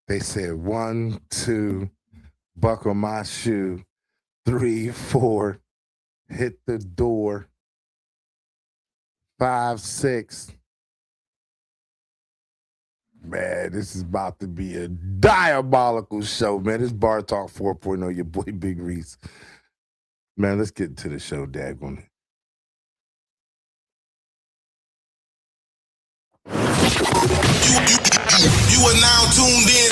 They said 1, 2, buckle my shoe. 3, 4, hit the door. 5, 6. Man, this is about to be a diabolical show, man. This Bar Talk 4.0, your boy Big Reese. Man, let's get into the show, daggone it. You are now tuned in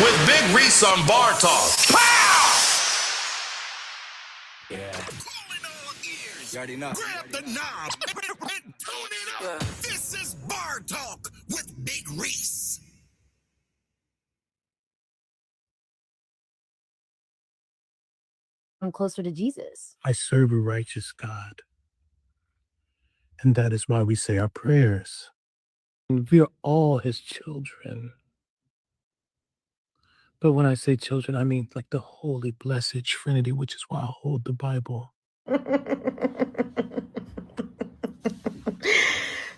with Big Reese on Bar Talk. Pow! Yeah. You already know. Grab the knob and tune it up. This is Bar Talk with Big Reese. I'm closer to Jesus. I serve a righteous God. And that is why we say our prayers. And we are all his children. But when I say children, I mean like the holy, blessed Trinity, which is why I hold the Bible.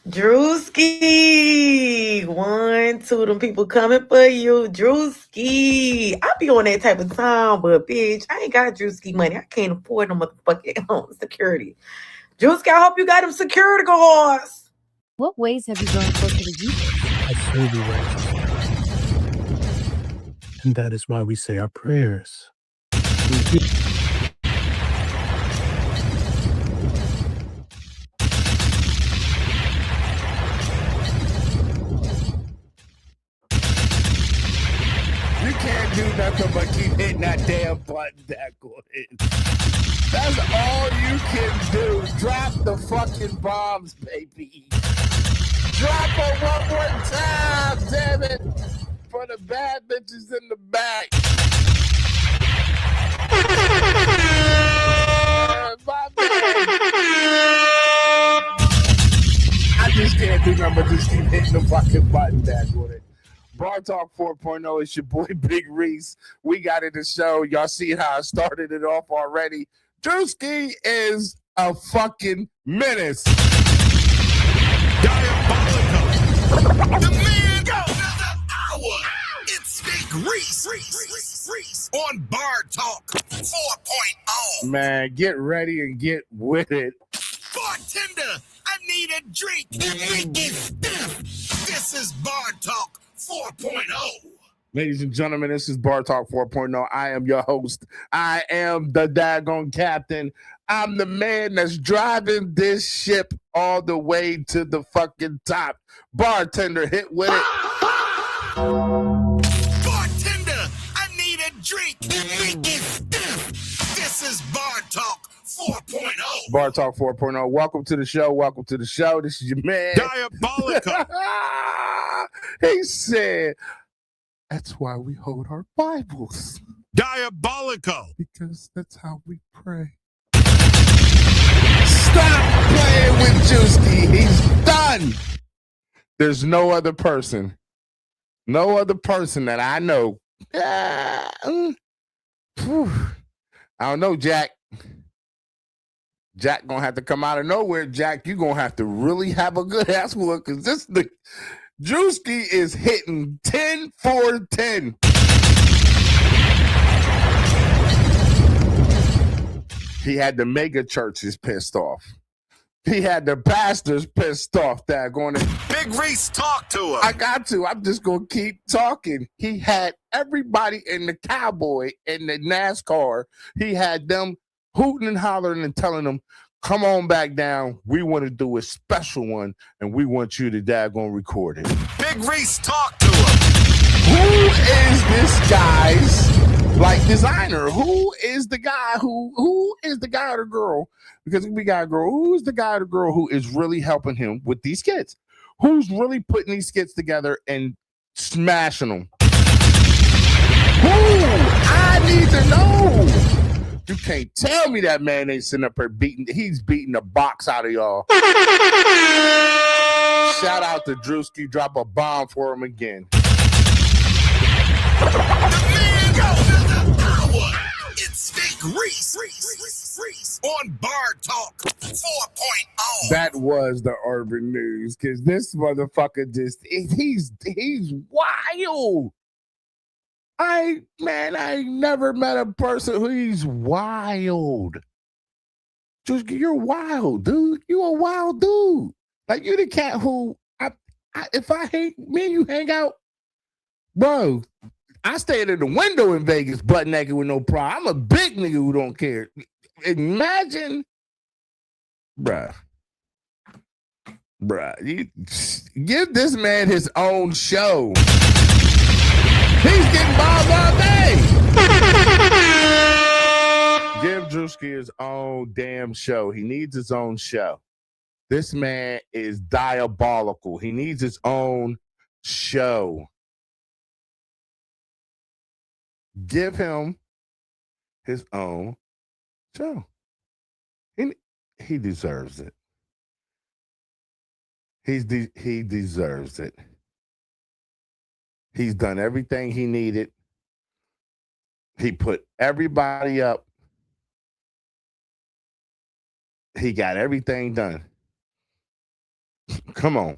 Drewski, 1, 2, them people coming for you. Drewski, I be on that type of time, but bitch, I ain't got Drewski money. I can't afford no motherfucking security. Drewski, I hope you got them security guards. What ways have you grown closer to Jesus? I serve a righteous God. And that is why we say our prayers. You can't do nothing but keep hitting that damn button, daggone it. That's all you can do. Drop the fucking bombs, baby. Drop them one more time, damn it. For the bad bitches in the back. My bad. I just can't do nothing but just keep hitting the fucking button, daggone it. Bar Talk 4.0 is your boy Big Reese. We got it to show. Y'all see how I started it off already. Drewski is a fucking menace. Diabolical. The man go another hour. It's Big Reese on Bar Talk 4.0. Man, get ready and get with it. Bartender, I need a drink. This is Bar Talk 4.0. Ladies and gentlemen, this is Bar Talk 4.0. I am your host. I am the daggone captain. I'm the man that's driving this ship all the way to the fucking top. Bartender, hit with it. Bartender, I need a drink. This is Bar Talk 4.0. Bar Talk 4.0. Welcome to the show. Welcome to the show. This is your man. Diabolical. He said, that's why we hold our Bibles. Diabolical. Because that's how we pray. Stop playing with Drewski. He's done. There's no other person that I know. I don't know, Jack. Jack gonna have to come out of nowhere. Jack, you gonna have to really have a good ass one because the Drewski is hitting 10 for 10. He had the mega churches pissed off. He had the pastors pissed off. That going to Big Reese, talk to him. I got to. I'm just gonna keep talking. He had everybody in the cowboy in the NASCAR. He had them hooting and hollering and telling them, come on back down. We want to do a special one, and we want you to daggone record it. Big Reese, talk to him. Who is this guy's designer? Who is the guy who is the guy or the girl? Because we got a girl. Who's the guy or the girl who is really helping him with these skits? Who's really putting these skits together and smashing them? Who? I need to know. You can't tell me that man ain't sitting up here he's beating the box out of y'all. Shout out to Drewski. Drop a bomb for him again. The man go another hour. It's Big Reese on Bar Talk 4.0. That was the urban news because this motherfucker he's wild. I ain't never met a person who's wild. Just you're wild, dude. You a wild dude. Like you the cat who if I hate me and you hang out, bro. I stayed in the window in Vegas, butt naked with no problem. I'm a big nigga who don't care. Imagine, bruh. You give this man his own show. He's getting bombed all day. Give Drewski his own damn show. He needs his own show. This man is diabolical. He needs his own show. Give him his own show. He deserves it. He deserves it. He's done everything he needed. He put everybody up. He got everything done. Come on.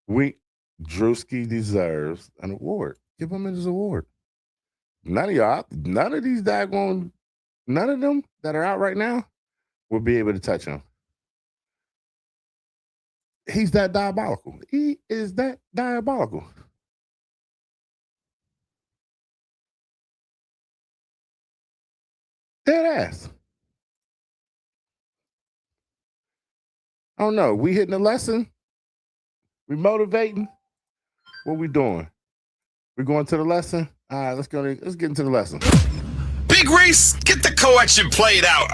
Drewski deserves an award. Give him his award. None of y'all, none of these daggone, none of them that are out right now will be able to touch him. He's that diabolical. He is that diabolical. Dead ass. I don't know. We hitting the lesson? We motivating? What we doing? We going to the lesson? All right, let's get into the lesson. Big Reese, get the co-action played out.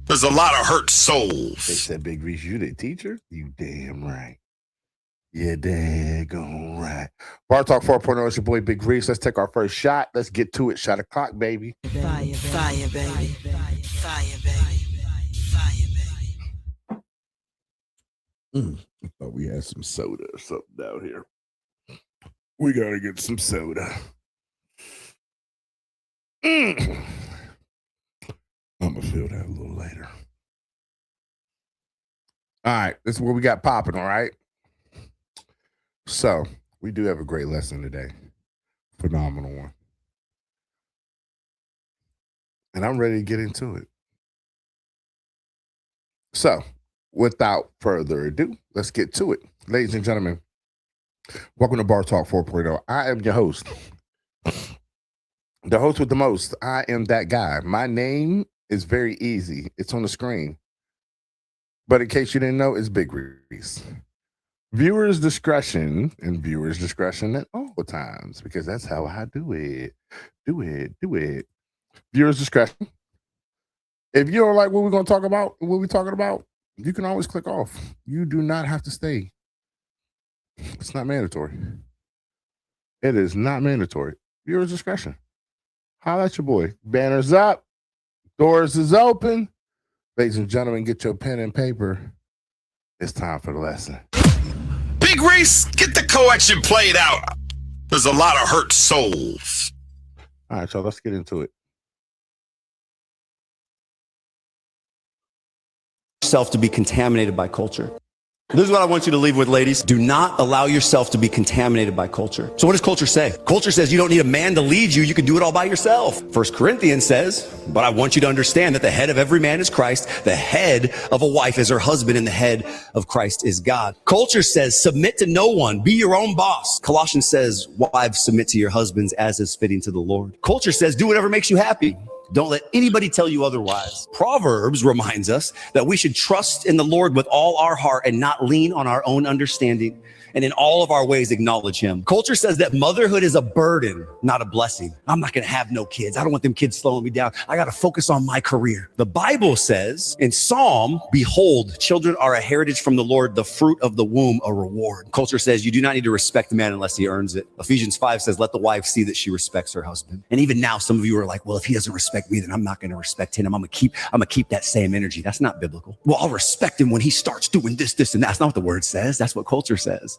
There's a lot of hurt souls. They said, Big Reese, you the teacher? You damn right. Yeah, daggone right. Bar Talk 4.0, it's your boy Big Reese. Let's take our first shot. Let's get to it. Shot o'clock, baby. Fire, baby. Fire, baby. Fire, baby. I thought we had some soda or something down here. We gotta get some soda. I'm gonna feel that a little later. All right, this is what we got popping, all right? So, we do have a great lesson today. Phenomenal one. And I'm ready to get into it. So, without further ado, let's get to it. Ladies and gentlemen, welcome to Bar Talk 4.0. I am your host. The host with the most. I am that guy. My name is very easy. It's on the screen. But in case you didn't know, it's Big Reese. Viewers' discretion at all times, because that's how I do it. Do it. Viewers' discretion. If you don't like what we're going to talk about, what we're talking about, you can always click off. You do not have to stay. It's not mandatory. It is not mandatory. Viewers' discretion. Holla at your boy. Banners up. Doors is open. Ladies and gentlemen, get your pen and paper. It's time for the lesson. Big Reese, get the co-action played out. There's a lot of hurt souls. All right, so let's get into it. Yourself to be contaminated by culture. This is what I want you to leave with, ladies. Do not allow yourself to be contaminated by culture. So what does culture say? Culture says you don't need a man to lead you. You can do it all by yourself. 1 Corinthians says, but I want you to understand that the head of every man is Christ. The head of a wife is her husband, and the head of Christ is God. Culture says submit to no one. Be your own boss. Colossians says, wives, submit to your husbands as is fitting to the Lord. Culture says do whatever makes you happy. Don't let anybody tell you otherwise. Proverbs reminds us that we should trust in the Lord with all our heart and not lean on our own understanding, and in all of our ways acknowledge him. Culture says that motherhood is a burden, not a blessing. I'm not going to have no kids. I don't want them kids slowing me down. I got to focus on my career. The Bible says in Psalm, behold, children are a heritage from the Lord, the fruit of the womb, a reward. Culture says you do not need to respect the man unless he earns it. Ephesians 5 says, let the wife see that she respects her husband. And even now, some of you are like, well, if he doesn't respect me, then I'm not going to respect him. I'm going to keep that same energy. That's not biblical. Well, I'll respect him when he starts doing this, and that. That's not what the word says. That's what culture says.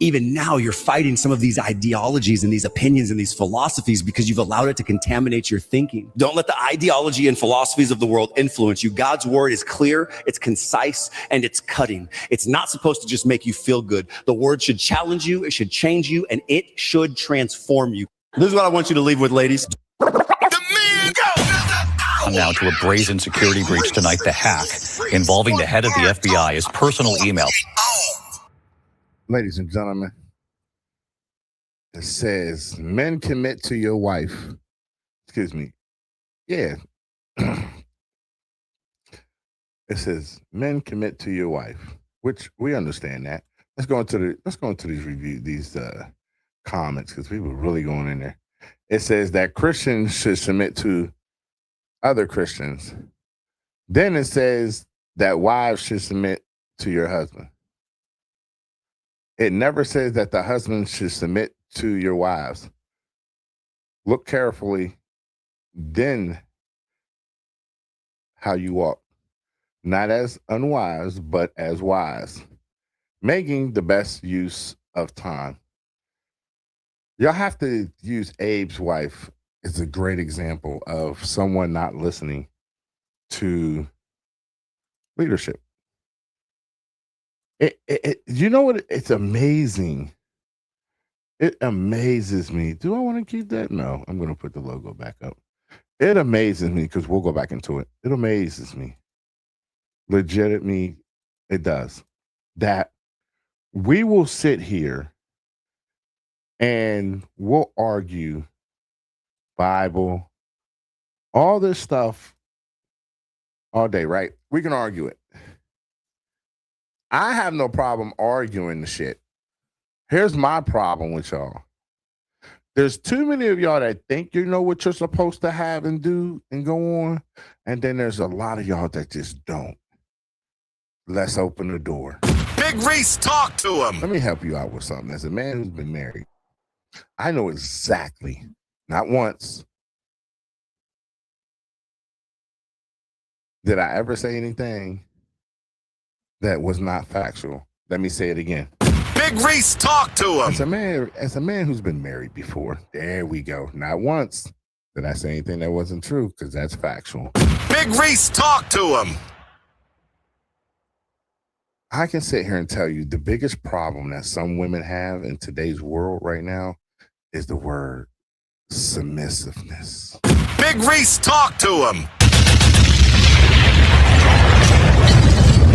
Even now, you're fighting some of these ideologies and these opinions and these philosophies because you've allowed it to contaminate your thinking. Don't let the ideology and philosophies of the world influence you. God's word is clear, it's concise, and it's cutting. It's not supposed to just make you feel good. The word should challenge you, it should change you, and it should transform you. This is what I want you to leave with, ladies. The man go. Now to a brazen security breach tonight, the hack involving the head of the FBI, his personal email. Ladies and gentlemen, it says men commit to your wife. Excuse me. Yeah. It says men commit to your wife, which we understand that. Let's go into these review, these comments, because we were really going in there. It says that Christians should submit to other Christians. Then it says that wives should submit to your husband. It never says that the husband should submit to your wives. Look carefully, then how you walk. Not as unwise, but as wise. Making the best use of time. Y'all have to use Abe's wife as a great example of someone not listening to leadership. You know what? It's amazing. It amazes me. Do I want to keep that? No, I'm going to put the logo back up. It amazes me because we'll go back into it. It amazes me. Legitimately, it does. That we will sit here and we'll argue Bible, all this stuff all day, right? We can argue it. I have no problem arguing the shit. Here's my problem with y'all. There's too many of y'all that think you know what you're supposed to have and do and go on. And then there's a lot of y'all that just don't. Let's open the door. Big Reese, talk to him. Let me help you out with something. As a man who's been married, I know exactly, not once, did I ever say anything that was not factual. Let me say it again. Big Reese, talk to him. As a man who's been married before, there we go. Not once did I say anything that wasn't true, because that's factual. Big Reese, talk to him. I can sit here and tell you the biggest problem that some women have in today's world right now is the word submissiveness. Big Reese, talk to him.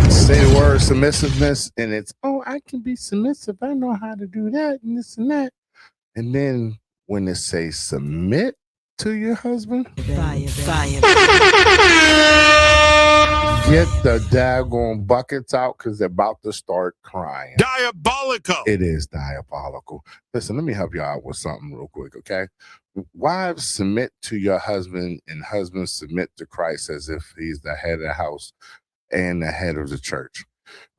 Say the word submissiveness and it's, oh, I can be submissive. I know how to do that and this and that. And then when they say submit to your husband, Fire. get the daggone buckets out because they're about to start crying. Diabolical. It is diabolical. Listen, let me help you out with something real quick, okay? Wives, submit to your husband, and husbands submit to Christ as if he's the head of the house and the head of the church.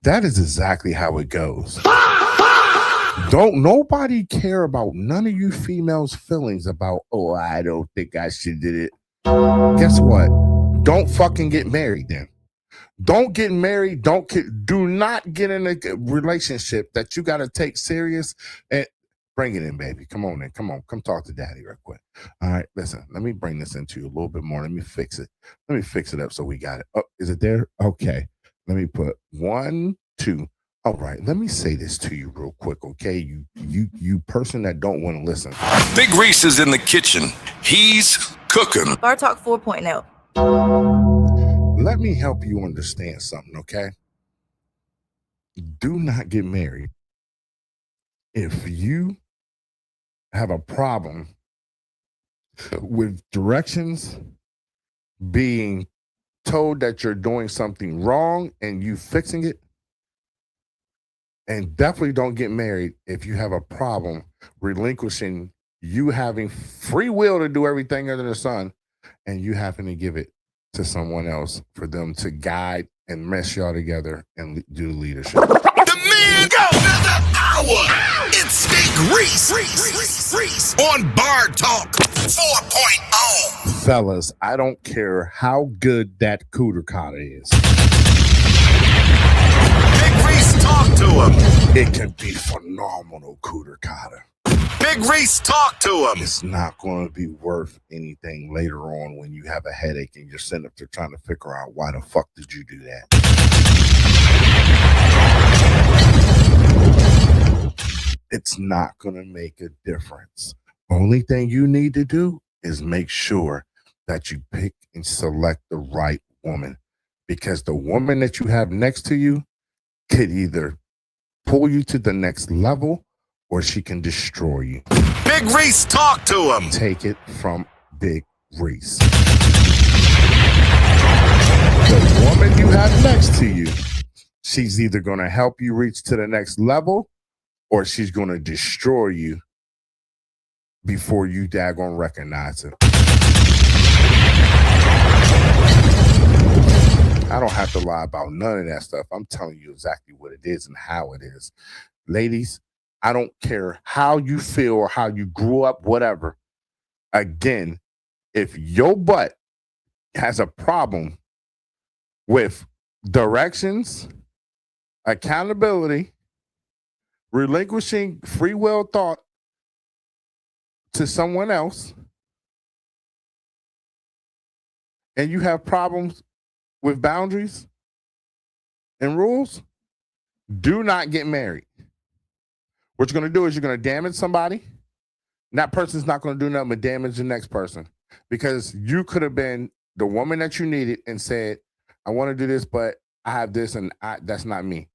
That is exactly how it goes. Don't nobody care about none of you females' feelings about, oh, I don't think I should do it. Guess what? Don't fucking get married then. Don't get married. Do not get in a relationship that you got to take serious. And bring it in, baby. Come on in. Come talk to daddy real quick. All right, listen, let me bring this into you a little bit more. Let me fix it. Let me fix it up so we got it. Oh, is it there? Okay. Let me put 1, 2. All right, let me say this to you real quick, okay? You person that don't want to listen. Big Reese is in the kitchen. He's cooking. Bar Talk 4.0. Let me help you understand something, okay? Do not get married if you have a problem with directions, being told that you're doing something wrong and you fixing it. And definitely don't get married if you have a problem relinquishing you having free will to do everything under the sun and you having to give it to someone else for them to guide and mesh y'all together and do leadership. The man go another hour. It's Big Reese on Bar Talk 4.0. Fellas, I don't care how good that cooter cotta is. Big Reese, talk to him. It can be phenomenal cooter cotta. Big Reese, talk to him. It's not going to be worth anything later on when you have a headache and you're sitting up there trying to figure out why the fuck did you do that. It's not going to make a difference. Only thing you need to do is make sure that you pick and select the right woman, because the woman that you have next to you could either pull you to the next level or she can destroy you. Big Reese, talk to him. Take it from Big Reese. The woman you have next to you, she's either going to help you reach to the next level or she's going to destroy you before you daggone recognize it. I don't have to lie about none of that stuff. I'm telling you exactly what it is and how it is. Ladies, I don't care how you feel or how you grew up, whatever. Again, if your butt has a problem with directions, accountability, relinquishing free will thought to someone else, and you have problems with boundaries and rules, do not get married. What you're going to do is you're going to damage somebody. And that person's not going to do nothing but damage the next person, because you could have been the woman that you needed and said, I want to do this, but I have this and that's not me.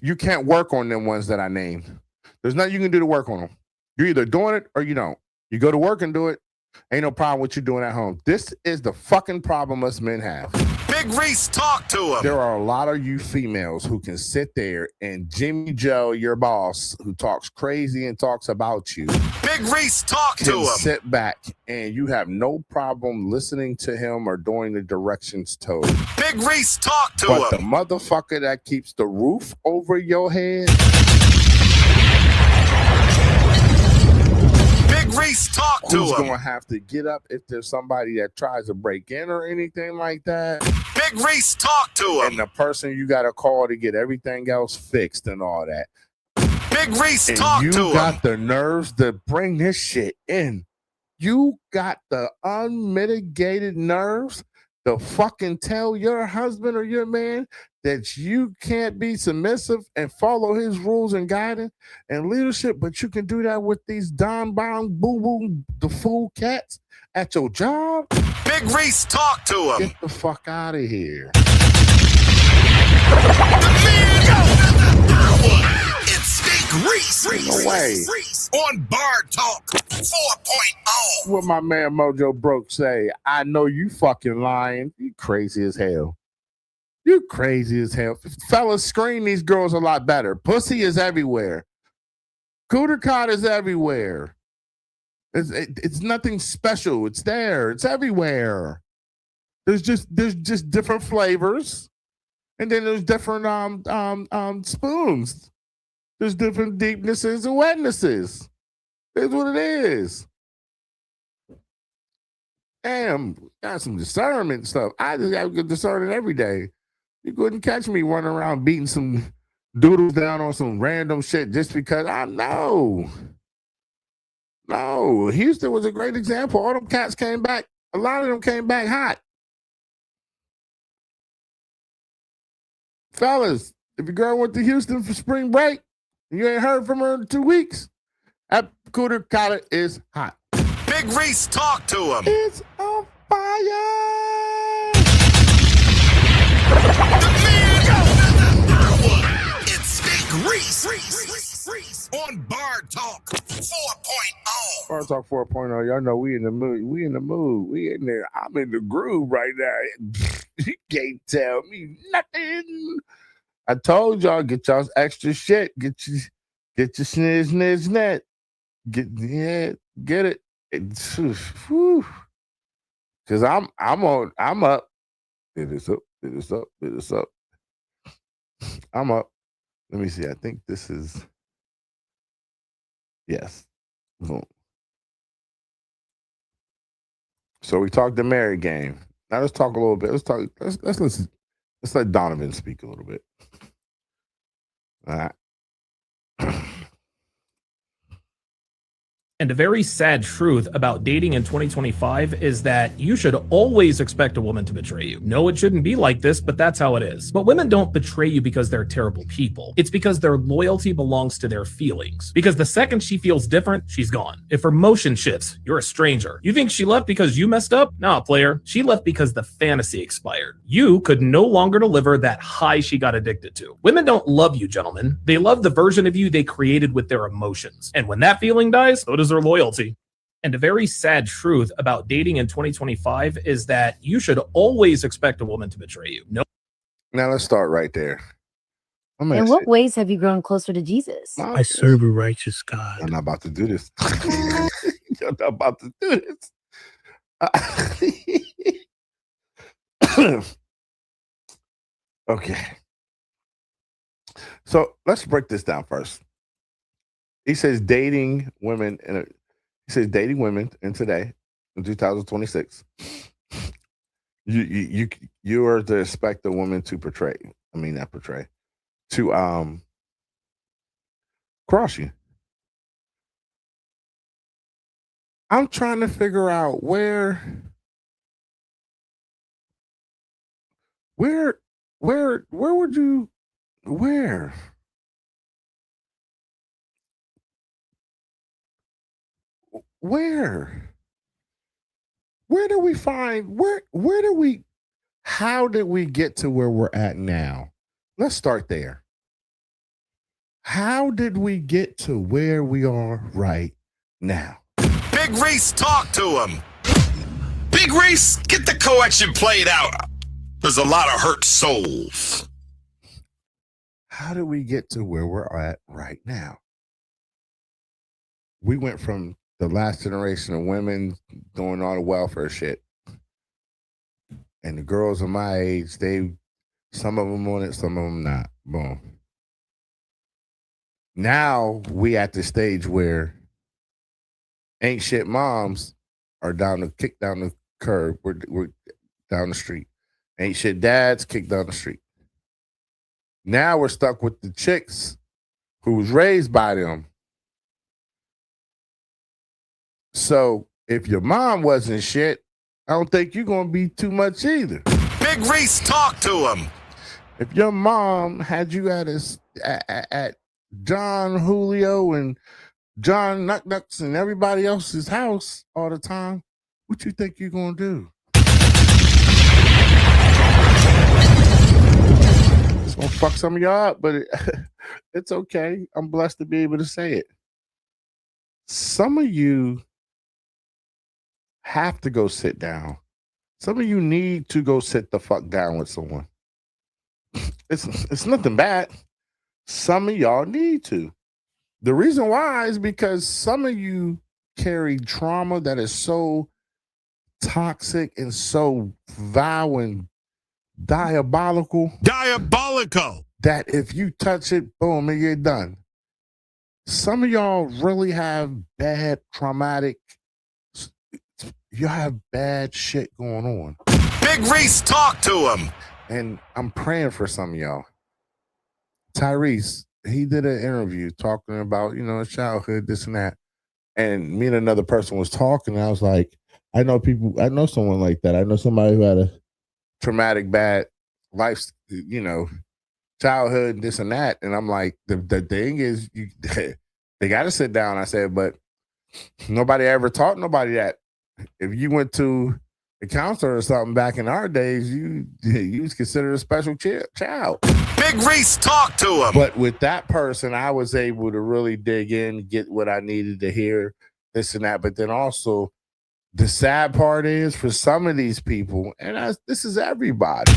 You can't work on them ones that I named. There's nothing you can do to work on them. You're either doing it or you don't. You go to work and do it. Ain't no problem with you doing at home. This is the fucking problem us men have. Big Reese, talk to him. There are a lot of you females who can sit there and Jimmy Joe, your boss, who talks crazy and talks about you, Big Reese, talk to can him. sit back and you have no problem listening to him or doing the directions told. Big Reese, talk to But the him. motherfucker that keeps the roof over your head, Big Reese, talk to who's him. going to have to get up if there's somebody that tries to break in or anything like that. Big Reese, talk to And him. the person you got to call to get everything else fixed and all that. Big Reese, And talk you to got him. the nerves to bring this shit in. You got the unmitigated nerves to fucking tell your husband or your man that you can't be submissive and follow his rules and guidance and leadership, but you can do that with these Don Bong Boo Boo the fool cats at your job. Big Reese, talk to him. Get the fuck out of here. It's Big Reese. No way. Reese on Bar Talk 4.0. What my man Mojo Broke say, I know you fucking lying. You crazy as hell. You crazy as hell. Fellas, screen these girls a lot better. Pussy is everywhere. Cooter cot is everywhere. It's nothing special. It's there. It's everywhere. There's just different flavors, and then there's different spoons. There's different deepnesses and wetnesses. That's what it is. Damn, got some discernment stuff. I just got good discernment every day. You couldn't catch me running around beating some doodles down on some random shit just because I know. No, Houston was a great example. All them cats came back. A lot of them came back hot. Fellas, if your girl went to Houston for spring break and you ain't heard from her in 2 weeks, that Cooter Cotta is hot. Big Reese, talk to him. It's on fire. It's Big Reese on Bar Talk 4.0. Bar Talk 4.0. Y'all know we in the mood. We in the mood. We in there. I'm in the groove right now. You can't tell me nothing. I told y'all, get y'all's extra shit. Get your sniz net. Get it. Cause I'm up. It is up. I'm up. Let me see. I think this is yes. Boom. So we talked the married game. Now let's talk a little bit. Let's listen. Let's let Donovan speak a little bit. All right. And a very sad truth about dating in 2025 is that you should always expect a woman to betray you. No, it shouldn't be like this, but that's how it is. But women don't betray you because they're terrible people. It's because their loyalty belongs to their feelings. Because the second she feels different, she's gone. If her motion shifts, you're a stranger. You think she left because you messed up? Nah, player. She left because the fantasy expired. You could no longer deliver that high she got addicted to. Women don't love you, gentlemen. They love the version of you they created with their emotions. And when that feeling dies, so does their loyalty. And a very sad truth about dating in 2025 is that you should always expect a woman to betray you. No. Now let's start right there. In what ways have you grown closer to Jesus? I serve a righteous God. I'm not about to do this. You're not about to do this. Okay. So let's break this down first. He says dating women in today, in 2026. You are to expect a woman to to cross you. I'm trying to figure out where would you where? Where do we find how did we get to where we're at now? Let's start there. How did we get to where we are right now? Big Reese, talk to him. Big Reese, get the collection played out. There's a lot of hurt souls. How did we get to where we're at right now? We went from the last generation of women doing all the welfare shit. And the girls of my age, some of them on it, some of them not. Boom. Now we at the stage where ain't shit moms are kicked down the curb. We're down the street. Ain't shit dads kicked down the street. Now we're stuck with the chicks who was raised by them. So if your mom wasn't shit, I don't think you're going to be too much either. Big Reese, talk to him. If your mom had you at John Julio and John Nucks and everybody else's house all the time, what you think you're going to do? It's going to fuck some of y'all up, but it's okay. I'm blessed to be able to say it. Some of you have to go sit down. Some of you need to go sit the fuck down with someone. It's nothing bad. Some of y'all need to. The reason why is because some of you carry trauma that is so toxic and so vile and diabolical. Diabolical. That if you touch it, boom, and you're done. Some of y'all really have bad traumatic. You have bad shit going on. Big Reese, talk to him. And I'm praying for some of y'all. Tyrese, he did an interview talking about, his childhood, this and that. And me and another person was talking, and I was like, I know someone like that. I know somebody who had a traumatic, bad life, childhood, this and that. And I'm like, the thing is, they got to sit down. I said, but nobody ever taught nobody that. If you went to a counselor or something back in our days, you was considered a special child. Big Reese, talk to him. But with that person, I was able to really dig in, get what I needed to hear, this and that. But then also, the sad part is for some of these people, and this is everybody.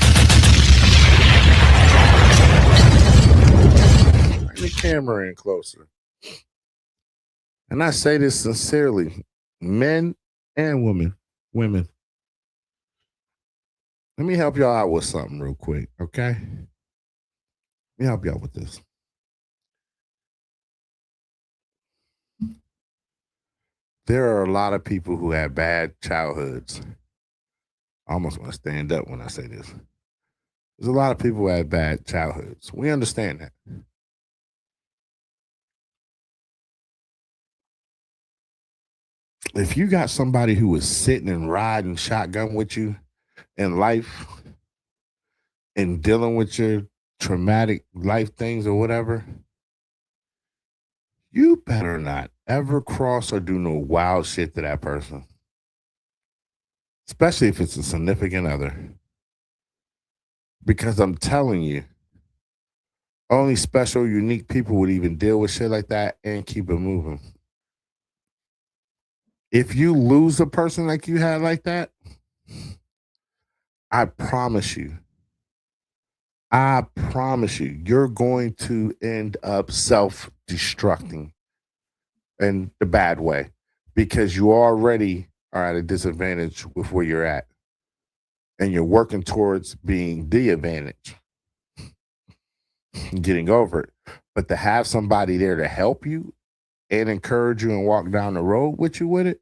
Bring the camera in closer. And I say this sincerely, men and women. Let me help y'all out with something real quick, okay? Let me help y'all with this. There are a lot of people who had bad childhoods. I almost want to stand up when I say this. There's a lot of people who had bad childhoods. We understand that. if you got somebody who is sitting and riding shotgun with you in life and dealing with your traumatic life things or whatever, you better not ever cross or do no wild shit to that person. Especially if it's a significant other. Because I'm telling you, only special, unique people would even deal with shit like that and keep it moving. If you lose a person like you had like that, I promise you, you're going to end up self-destructing in the bad way because you already are at a disadvantage with where you're at. And you're working towards being the advantage, getting over it. But to have somebody there to help you and encourage you and walk down the road with you with it,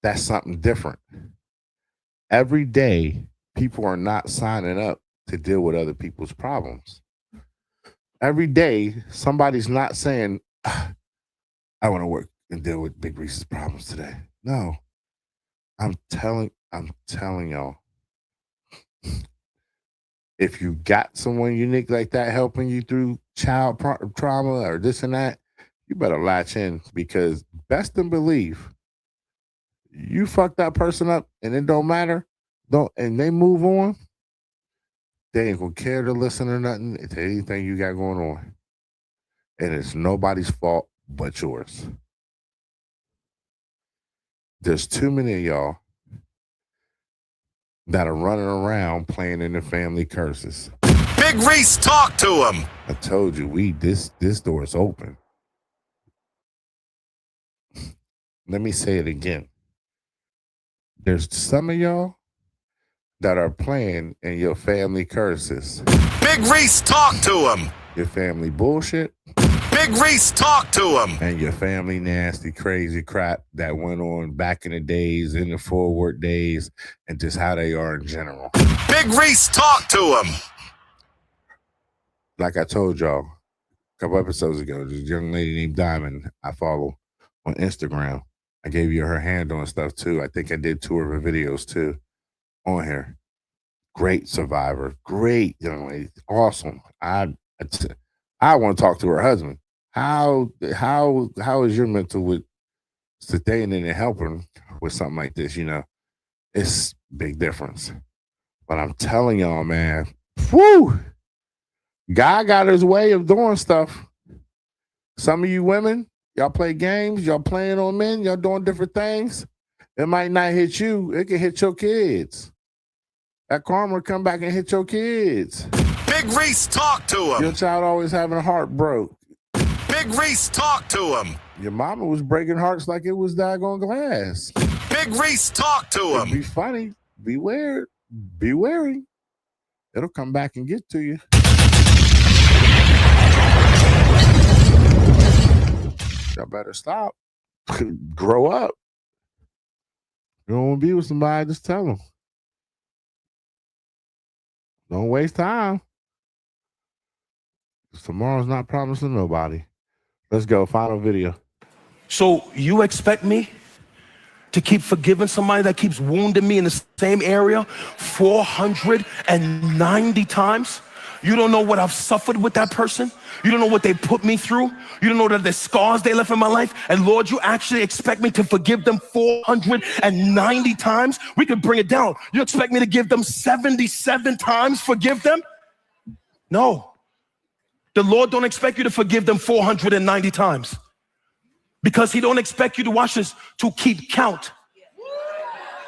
that's something different. Every day, people are not signing up to deal with other people's problems. Every day, somebody's not saying, I want to work and deal with Big Reese's problems today. No, I'm telling y'all. If you got someone unique like that helping you through child trauma or this and that, you better latch in because best and believe you fuck that person up and it don't matter, and they move on, they ain't gonna care to listen or nothing to anything you got going on. And it's nobody's fault but yours. There's too many of y'all that are running around playing in the family curses. Big Reese, talk to him. I told you, this door is open. Let me say it again. There's some of y'all that are playing in your family curses. Big Reese, talk to him. Your family bullshit. Big Reese, talk to him. And your family nasty, crazy crap that went on back in the days, in the forward days, and just how they are in general. Big Reese, talk to him. Like I told y'all a couple episodes ago, this young lady named Diamond I follow on Instagram. I gave you her handle and stuff too. I think I did 2 of her videos too on here. Great survivor, great young lady, awesome. I want to talk to her husband. How is your mental with staying in and helping with something like this? You know, it's big difference. But I'm telling y'all, man, whoo, God got his way of doing stuff. Some of you women, y'all play games, y'all playing on men, y'all doing different things. It might not hit you, it can hit your kids. That karma come back and hit your kids. Big Reese, talk to him. Your child always having a heart broke. Big Reese, talk to him. Your mama was breaking hearts like it was daggone glass. Big Reese, talk to him. Be funny, be weird, be wary. It'll come back and get to you. Y'all better stop. Grow up. You don't want to be with somebody, just tell them. Don't waste time. Tomorrow's not promising nobody. Let's go. Final video. So you expect me to keep forgiving somebody that keeps wounding me in the same area 490 times? You don't know what I've suffered with that person. You don't know what they put me through. You don't know the scars they left in my life. And Lord, you actually expect me to forgive them 490 times? We could bring it down. You expect me to give them 77 times, forgive them? No. The Lord don't expect you to forgive them 490 times because he don't expect you to, watch this, to keep count.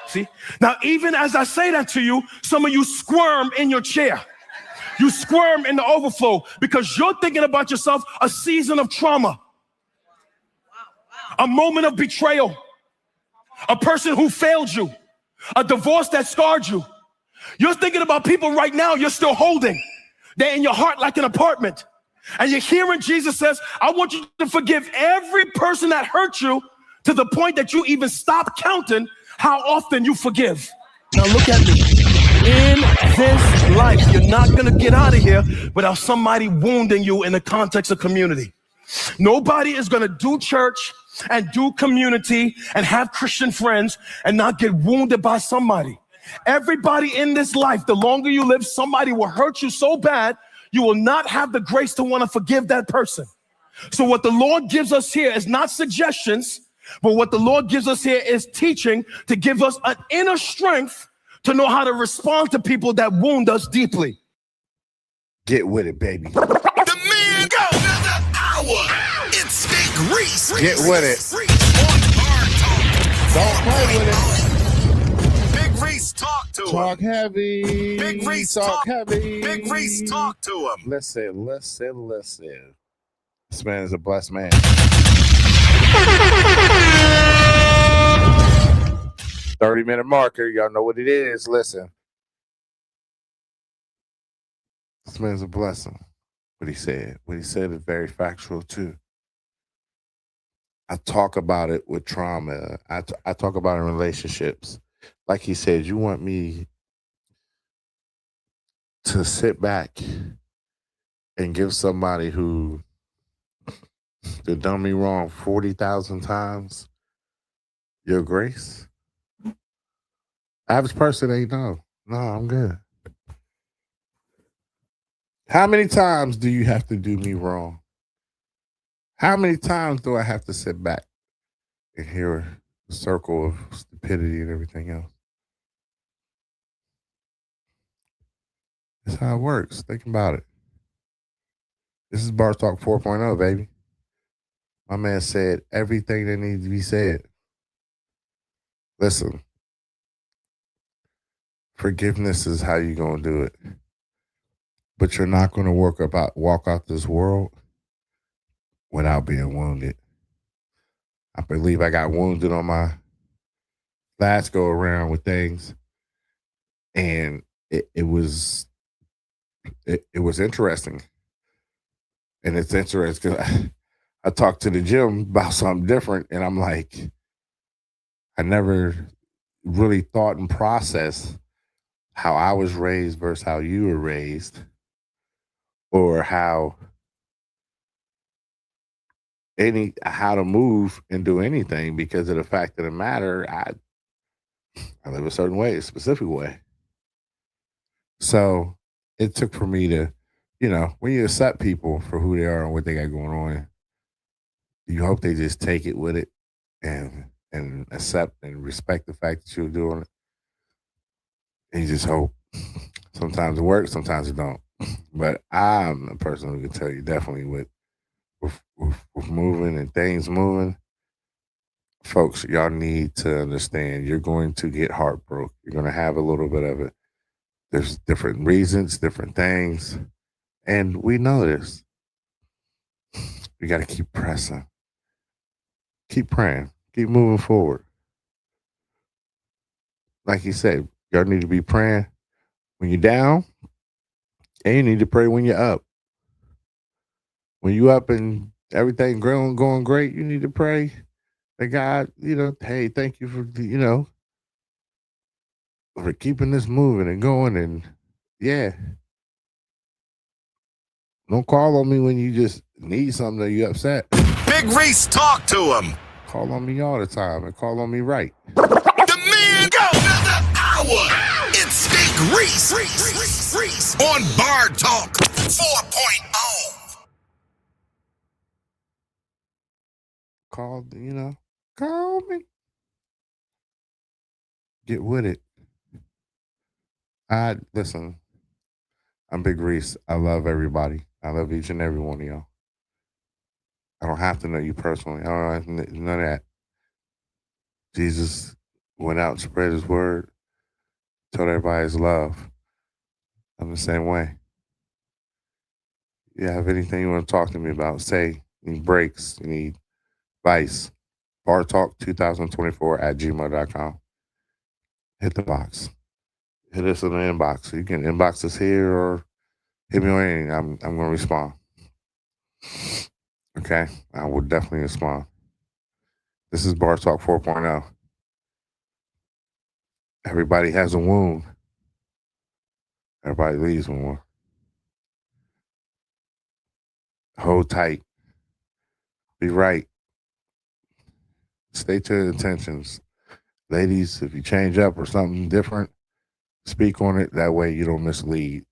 See? Now, even as I say that to you, some of you squirm in your chair. You squirm in the overflow because you're thinking about yourself, a season of trauma, a moment of betrayal, a person who failed you, a divorce that scarred you. You're thinking about people right now you're still holding. They're in your heart like an apartment. And you're hearing Jesus says, I want you to forgive every person that hurt you to the point that you even stop counting how often you forgive. Now look at me. In this life, you're not going to get out of here without somebody wounding you in the context of community. Nobody is going to do church and do community and have Christian friends and not get wounded by somebody. Everybody in this life, the longer you live, somebody will hurt you so bad, you will not have the grace to want to forgive that person. So what the Lord gives us here is not suggestions, but what the Lord gives us here is teaching to give us an inner strength to know how to respond to people that wound us deeply. Get with it, baby. The man go another hour. It's Big Reese. Get with it. Don't play with it. Big Reese, talk to him. Talk heavy. Big Reese, talk heavy. Big Reese, talk to him. Listen. This man is a blessed man. 30-minute marker. Y'all know what it is. Listen. This man's a blessing. What he said is very factual too. I talk about it with trauma. I talk about it in relationships. Like he said, you want me to sit back and give somebody who done me wrong 40,000 times your grace? Average person ain't no, I'm good. How many times do you have to do me wrong? How many times do I have to sit back and hear the circle of stupidity and everything else? That's how it works. Think about it. This is Bar Talk 4.0, baby. My man said everything that needs to be said. Listen, forgiveness is how you're going to do it. But you're not going to walk out this world without being wounded. I believe I got wounded on my last go around with things. And it was interesting. And it's interesting because I talked to the gym about something different, and I'm like, I never really thought and processed how I was raised versus how you were raised, or how to move and do anything because of the fact of the matter, I live a certain way, a specific way. So it took for me to, when you accept people for who they are and what they got going on, you hope they just take it with it and accept and respect the fact that you're doing it. And you just hope. Sometimes it works, sometimes it don't. But I'm the person who can tell you definitely with moving and things moving, folks, y'all need to understand you're going to get heartbroken. You're going to have a little bit of it. There's different reasons, different things. And we know this. We got to keep pressing. Keep praying. Keep moving forward. Like you said, y'all need to be praying when you're down, and you need to pray when you're up. When you up and everything going great, you need to pray that God, hey, thank you for, for keeping this moving and going. And yeah, don't call on me when you just need something that you're upset. Big Reese, talk to him. Call on me all the time and call on me right. The man go another hour. It's Big Reese on Bar Talk 4.0. Call me. Get with it. Listen, I'm Big Reese. I love everybody. I love each and every one of y'all. I don't have to know you personally. I don't have none of that. Jesus went out and spread his word, told everybody his love. I'm the same way. You have anything you want to talk to me about, say. You need breaks, you need advice. bartalk2024@gmail.com. Hit the box. Hit us in the inbox. You can inbox us here or hit me on anything. I'm going to respond. Okay? I will definitely respond. This is Bar Talk 4.0. Everybody has a wound. Everybody leaves with one. Hold tight. Be right. Stay to your intentions. Ladies, if you change up or something different, speak on it. That way you don't mislead.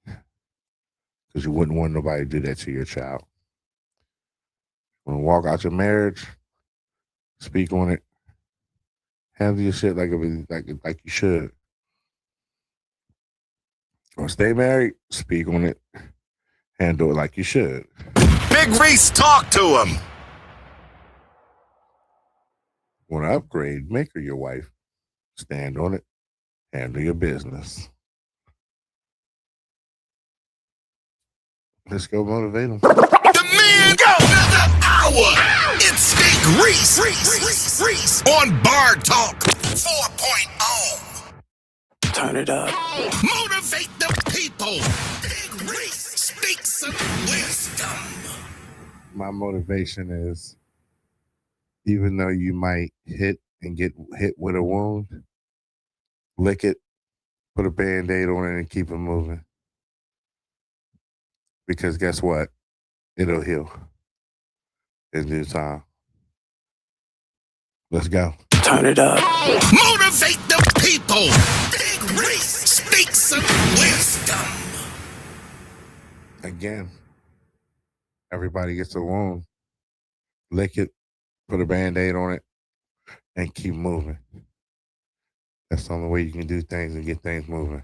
Because you wouldn't want nobody to do that to your child. When you walk out your marriage, speak on it. Handle your shit like you should. Or stay married, speak on it. Handle it like you should. Big Reese, talk to him. Want to upgrade, make her your wife. Stand on it. Handle your business. Let's go motivate them. The man go another hour. It's Big Reese on Bar Talk 4.0. Turn it up. Motivate the people. Big Reese speaks some wisdom. My motivation is, even though you might hit and get hit with a wound, lick it, put a Band-Aid on it, and keep it moving. Because guess what? It'll heal in due time. Let's go. Turn it up. Motivate the people. Big Reese speaks some wisdom. Again, everybody gets a wound. Lick it, put a Band-Aid on it, and keep moving. That's the only way you can do things and get things moving.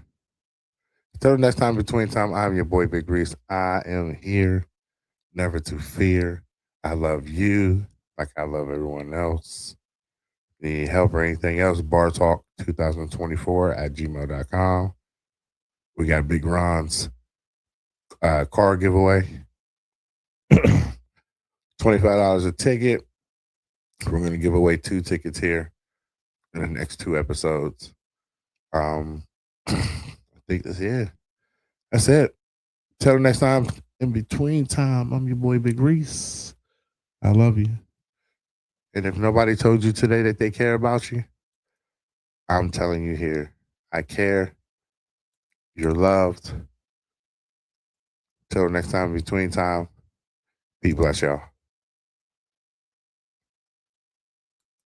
Until next time, between time, I'm your boy, Big Reese. I am here, never to fear. I love you like I love everyone else. Need help or anything else, bartalk2024@gmail.com. We got Big Ron's car giveaway. $25 a ticket. We're going to give away 2 tickets here in the next 2 episodes. I think that's it. That's it. Till next time, in between time, I'm your boy, Big Reese. I love you. And if nobody told you today that they care about you, I'm telling you here, I care. You're loved. Till next time, between time, be blessed, y'all.